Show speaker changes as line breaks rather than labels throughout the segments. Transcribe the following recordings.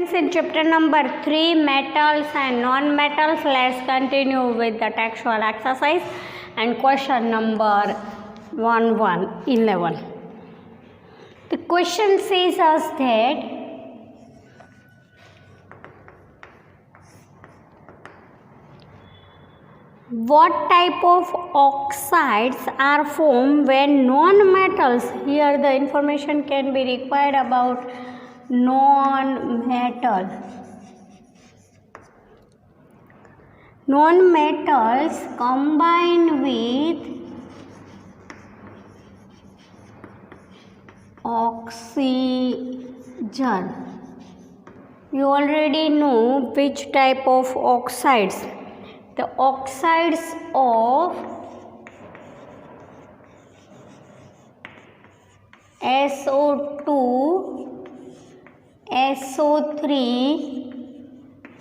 Friends, in chapter number 3, metals and non-metals, let's continue with the textual exercise and question number 11. The question says us that what type of oxides are formed when non-metals, here the information can be required about non-metals combine with oxygen. You already know which type of oxides. The oxides of SO2, SO3,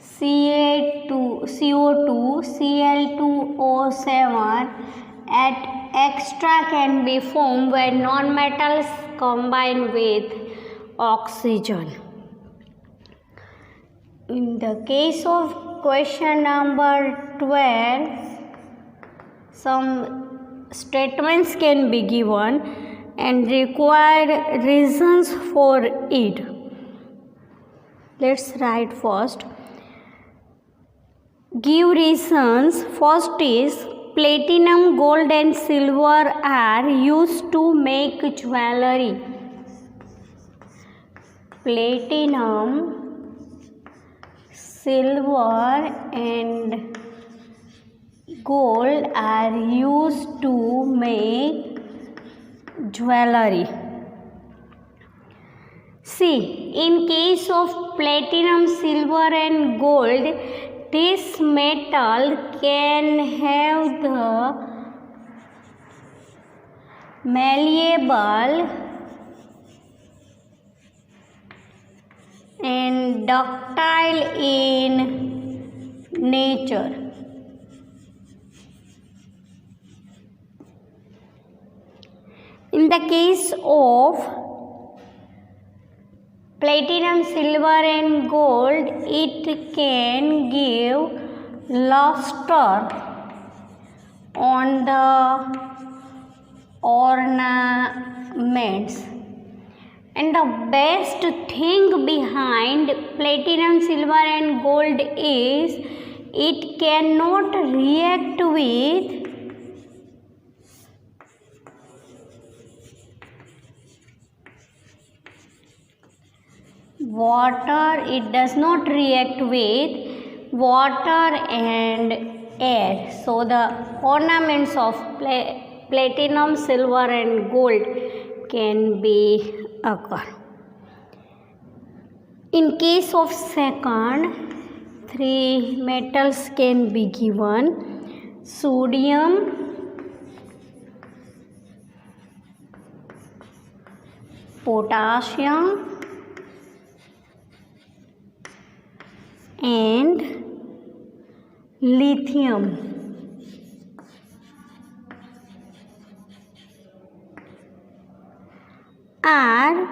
CO2, Cl2O7 at extra can be formed when non-metals combine with oxygen. In the case of question number 12, some statements can be given and required reasons for it. Let's write first. Give reasons. First is platinum, gold and silver are used to make jewelry. Platinum, silver and gold are used to make jewelry. See, in case of platinum, silver and gold, this metal can have the malleable and ductile in nature. In the case of platinum, silver and gold, it can give luster on the ornaments. And the best thing behind platinum, silver and gold is it cannot react with water. It does not react with water and air. So the ornaments of platinum, silver and gold can be occur. In case of second, 3 metals can be given: sodium, potassium and lithium. Are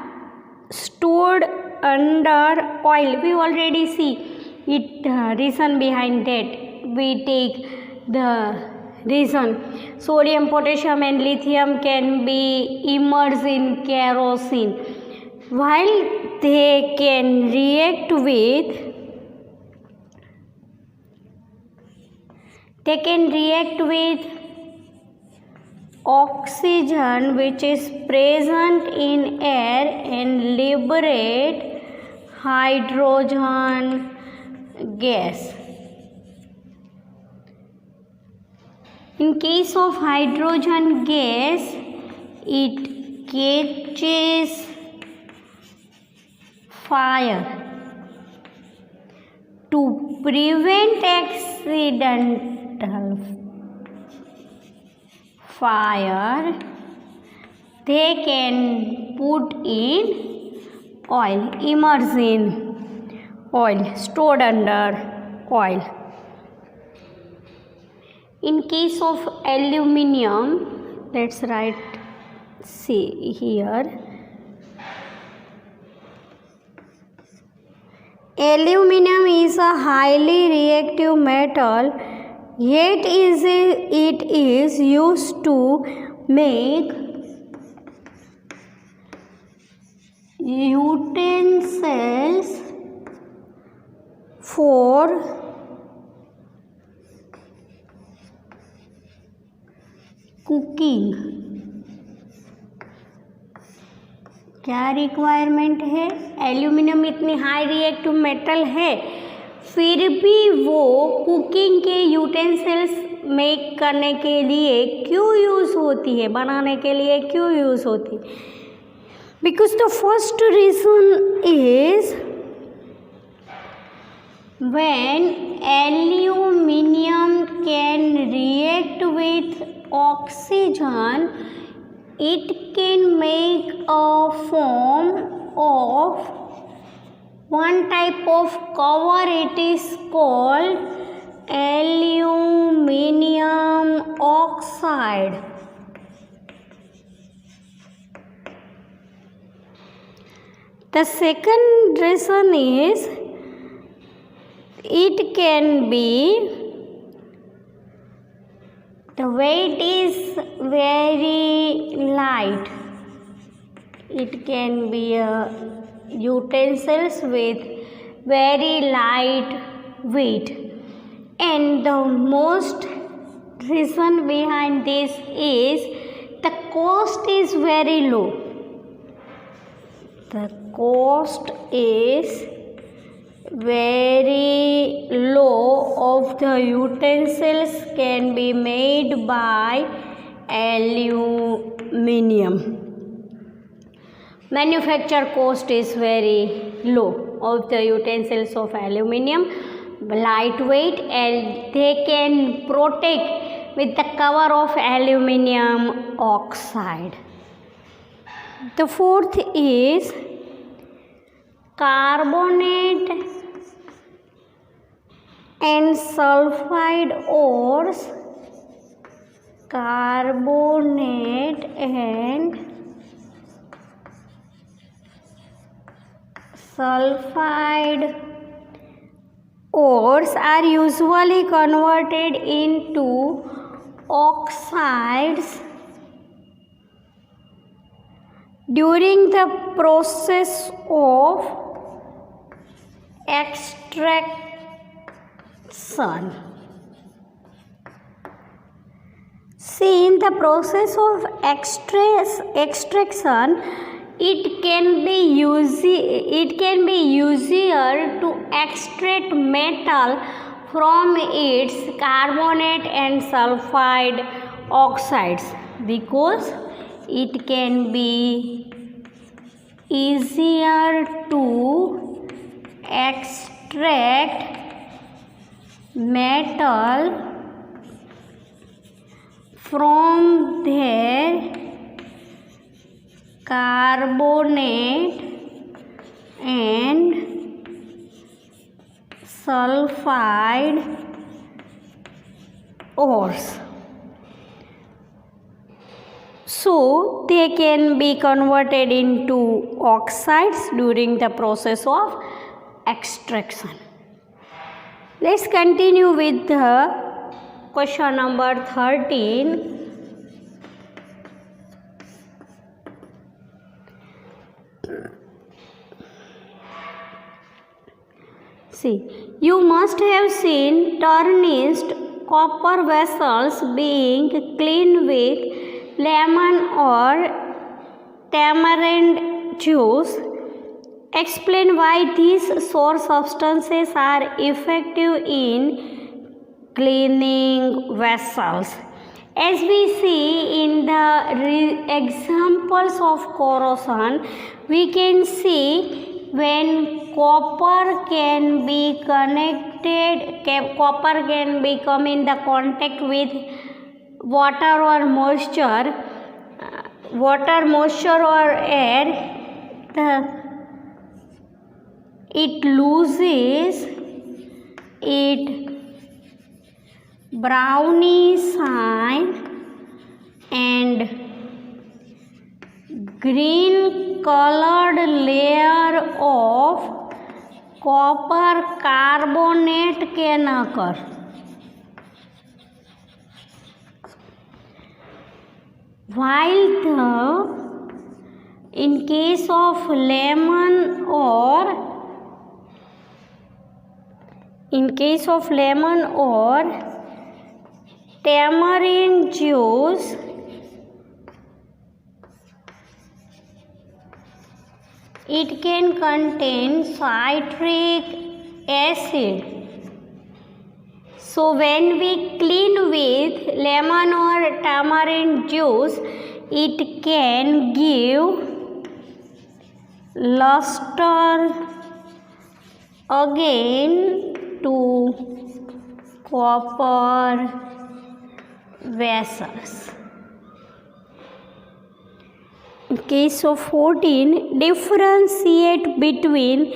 stored under oil. We already see it, reason behind that. We take the reason. Sodium, potassium and lithium can be immersed in kerosene. While they can react with oxygen which is present in air and liberate hydrogen gas. In case of hydrogen gas, it catches fire. To prevent accidental fire, they can put in oil, immerse in oil, stored under oil. In case of aluminium, let's write, see here, Aluminum is a highly reactive metal, yet it is used to make utensils for cooking. क्या requirement है? Aluminium इतनी high reactive metal है, फिर भी वो cooking के utensils make करने के लिए क्यों यूज़ होती है, बनाने के लिए क्यों यूज़ होती है? Because the first reason is when aluminum can react with oxygen, it can make a form of one type of cover. It is called aluminum oxide. The second reason is it can be, the weight is very light. It can be utensils with very light weight, and the most reason behind this is the cost is very low. The cost is very low of the utensils can be made by aluminum. Manufacture cost is very low of the utensils of aluminum, lightweight, and they can protect with the cover of aluminum oxide. The fourth is carbonate and sulfide ores. Carbonate and sulfide ores are usually converted into oxides during the process of extraction. See, in the process of extraction, it can be easier to extract metal from its carbonate and sulfide oxides, because it can be easier to extract metal from their carbonate and sulfide ores. So they can be converted into oxides during the process of extraction. Let's continue with the question number 13. See, you must have seen tarnished copper vessels being cleaned with lemon or tamarind juice. Explain why these sour substances are effective in cleaning vessels. As we see in the examples of corrosion, we can see when copper can come in the contact with water or moisture or air, it loses its brownie shine and green colored layer of copper carbonate can occur. While in case of lemon or tamarind juice, it can contain citric acid. So when we clean with lemon or tamarind juice, it can give luster again to copper vessels. In case of 14, differentiate between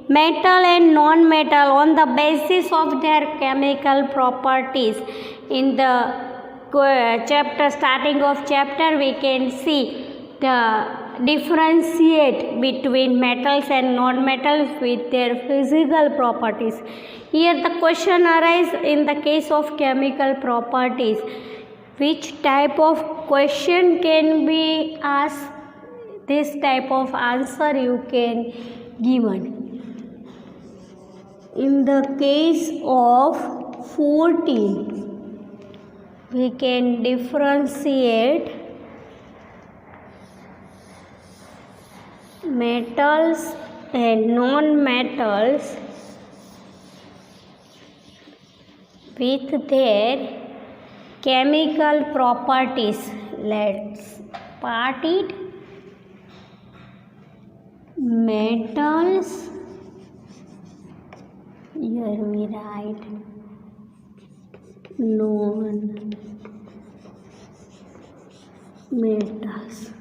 metal and non-metal on the basis of their chemical properties. In the starting of chapter, we can see the differentiate between metals and non-metals with their physical properties. Here the question arises in the case of chemical properties. Which type of question can be asked? This type of answer you can given. In the case of 14, we can differentiate metals and non-metals with their chemical properties. Let's part it. Metals, here we write non-metals.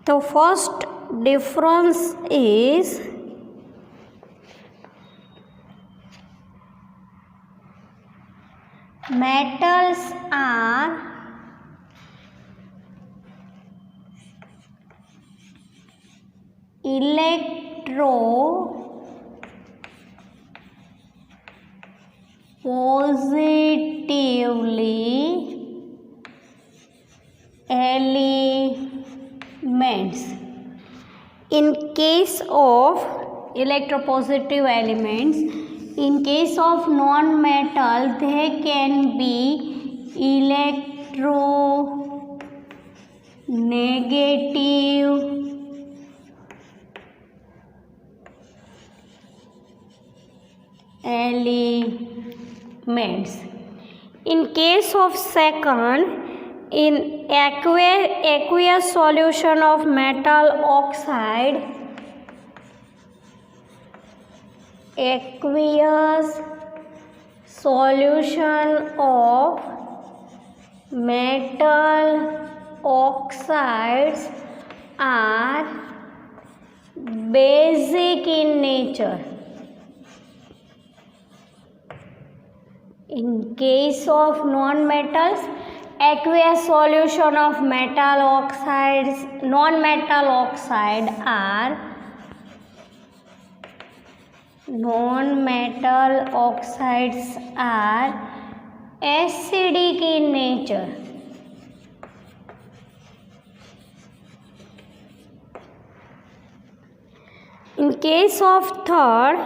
The first difference is metals are electropositively elements. In case of electropositive elements, in case of non-metal, they can be electronegative elements. In case of second, in aqueous solution of metal oxide, aqueous solution of metal oxides are basic in nature. In case of non-metals, aqueous solution of metal oxides, non-metal oxide are acidic in nature. In case of third,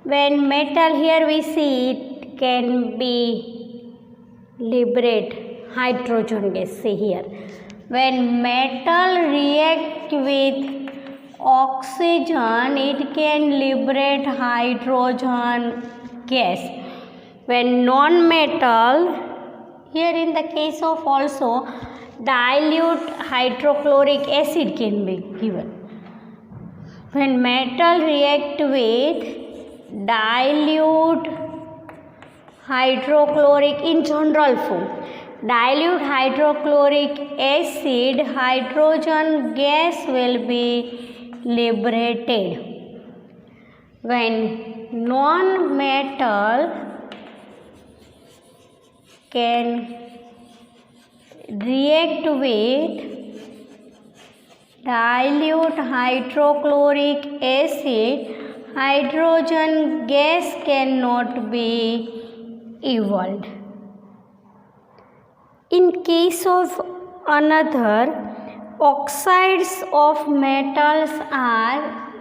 when metal, here we see it can be liberate hydrogen gas. See here, when metal react with oxygen, it can liberate hydrogen gas. When non-metal, here in the case of also dilute hydrochloric acid can be given. When metal react with dilute hydrochloric in general form, dilute hydrochloric acid, hydrogen gas will be liberated. When non-metal can react with dilute hydrochloric acid, hydrogen gas cannot be evolved. In case of another, oxides of metals are,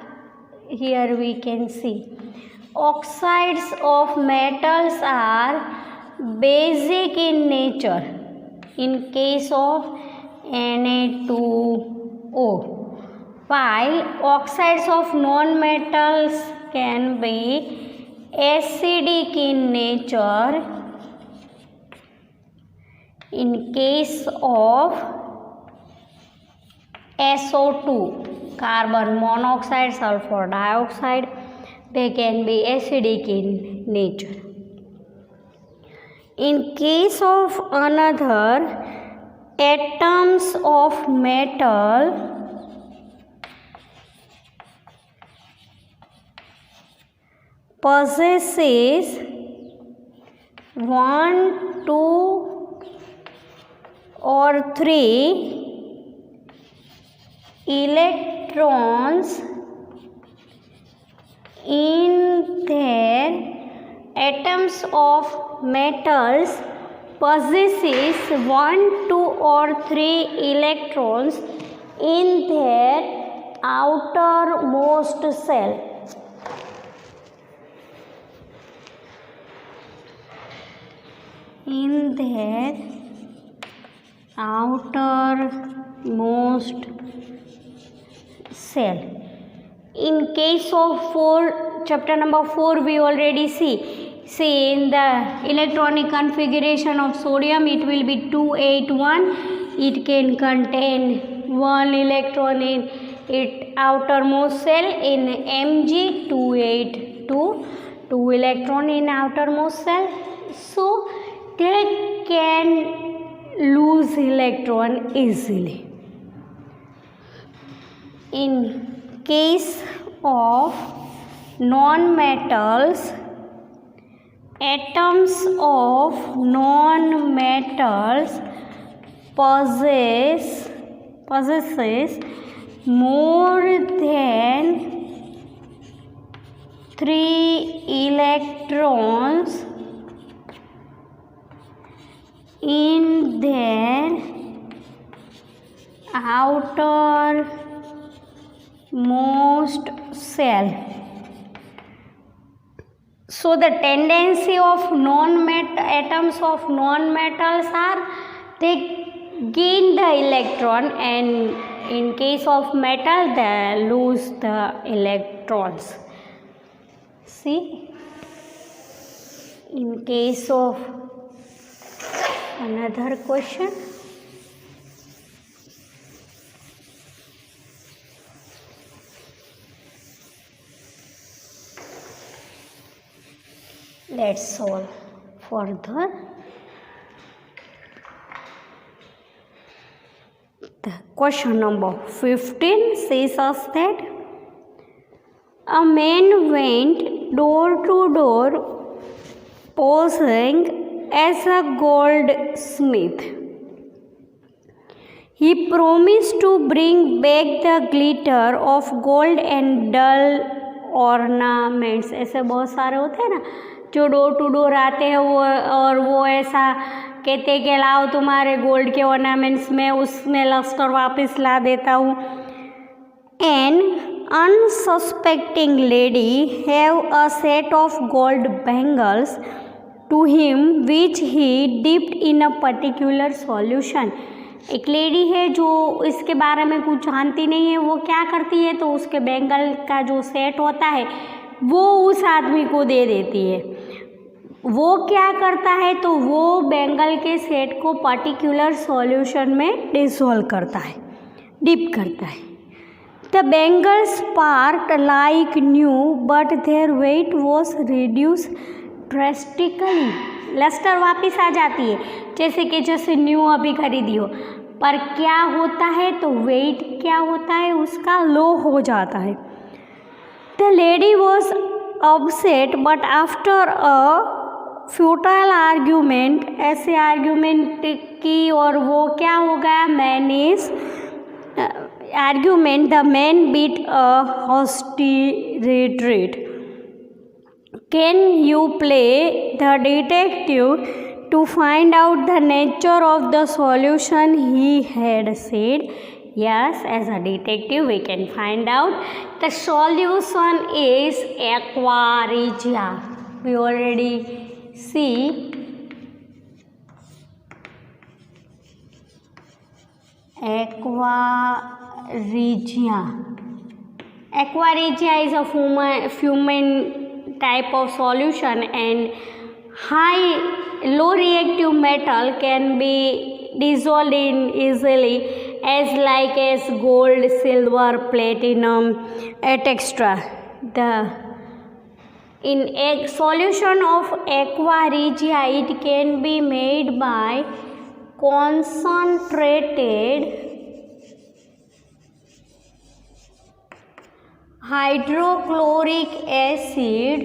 here we can see, oxides of metals are basic in nature in case of Na2O, while oxides of non-metals can be acidic in nature in case of SO2, carbon monoxide, sulfur dioxide, they can be acidic in nature. In case of another, atoms of metal possesses 1, 2 or 3 electrons in their atoms of metals possesses 1, 2 or 3 electrons in their outermost shell. In their outermost cell. In case of chapter number 4 we already see in the electronic configuration of sodium, it will be 281. It can contain 1 electron in its outermost cell. In Mg, 282, 2 electron in outermost cell. So they can lose electron easily. In case of non-metals, atoms of non-metals possesses more than 3 electrons in their outermost shell. So the tendency of atoms of non-metals are they gain the electron, and in case of metal they lose the electrons. See, in case of another question, let's solve further. The question number 15 says us that a man went door to door posing as a goldsmith. He promised to bring back the glitter of gold and dull ornaments. ऐसे बहुत सारे होते हैं ना जो door to door आते हैं वो ऐसा कहते हैं कि लाओ तुम्हारे गोल्ड के ऑर्नामेंट्स में उसमें लस्टर वापस ला देता हूँ. An unsuspecting lady have a set of gold bangles to him which he dipped in a particular solution. एक लेडी है जो इसके बारे में कुछ जानती नहीं है, वो क्या करती है तो उसके बैंगल का जो सेट होता है वो उस आदमी को दे देती है. वो क्या करता है तो वो बैंगल के सेट को पर्टिकुलर सॉल्यूशन में डिसॉल्व करता है, डिप करता है. The bangles sparked like new but their weight was reduce drastically. Lustre वापस आ जाती है जैसे कि जैसे न्यू अभी खरीदी हो, पर क्या होता है तो वेट क्या होता है उसका लो हो जाता है. The lady was upset but after a futile argument, ऐसे आर्ग्यूमेंट की और वो क्या हो गया, man is argument, the man beat a hostage retreat. Can you play the detective to find out the nature of the solution, he had said. Yes, as a detective we can find out the solution is aqua regia. We already see aqua regia. Aqua regia is a fumant type of solution, and low reactive metal can be dissolved in easily as gold, silver, platinum, etc. In a solution of aqua regia, it can be made by concentrated hydrochloric acid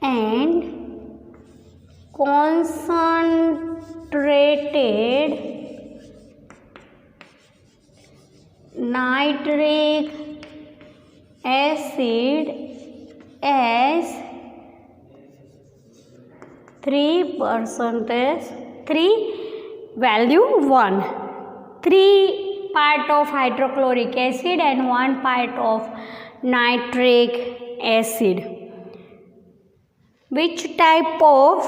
and concentrated nitric acid as 3% value 1, 3 part of hydrochloric acid and 1 part of nitric acid. Which type of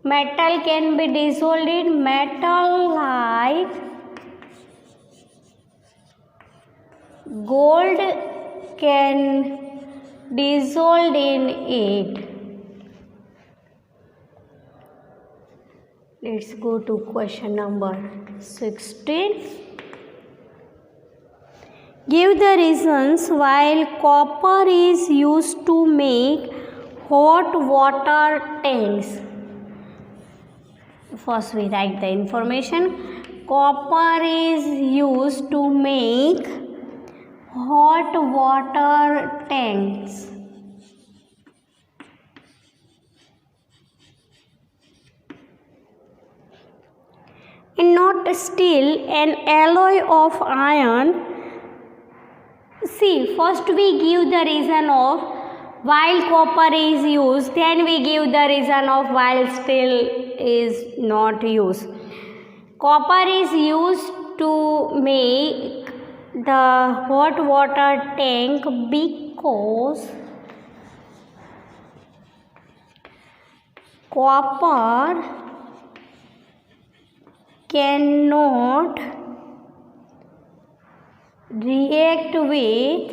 metal can be dissolved in? Metal like gold can dissolve in it. Let's go to question number 16. Give the reasons why copper is used to make hot water tanks. First we write the information. Copper is used to make hot water tanks. And not steel, an alloy of iron. See, first we give the reason of why copper is used, then we give the reason of why steel is not used. Copper is used to make the hot water tank because copper cannot react with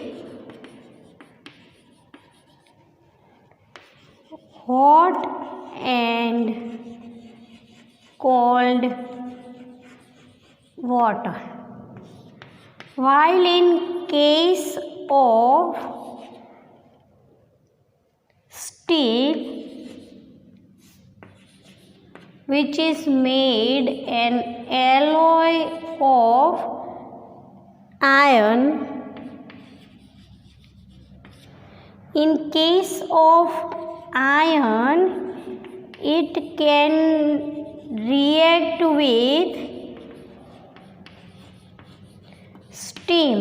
hot and cold water, while in case of steel, which is made an alloy of iron, in case of iron it can react with steam.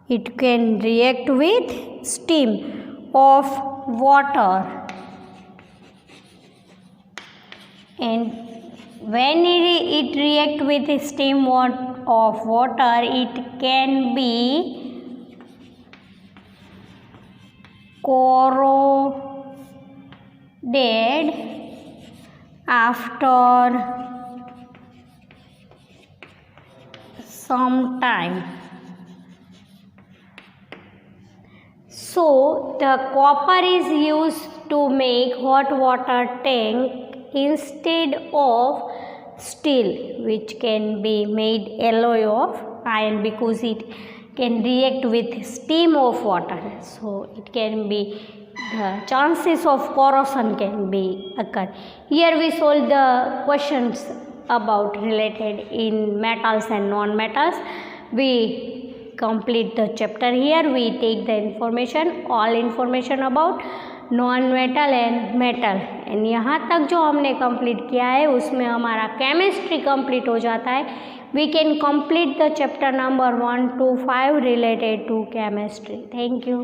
It can react with steam of water, and when it react with steam of water, it can be corroded after some time. So the copper is used to make hot water tank instead of steel, which can be made alloy of iron, because it can react with steam of water. So it can be, the chances of corrosion can be occur. Here we solve the questions about related in metals and non-metals. We complete the chapter here. We take the information, all information about non-metal and metal, and यहाँ तक जो हमने complete किया है उसमें हमारा chemistry complete हो जाता है. We can complete the chapter number 1 to 5 related to chemistry. Thank you.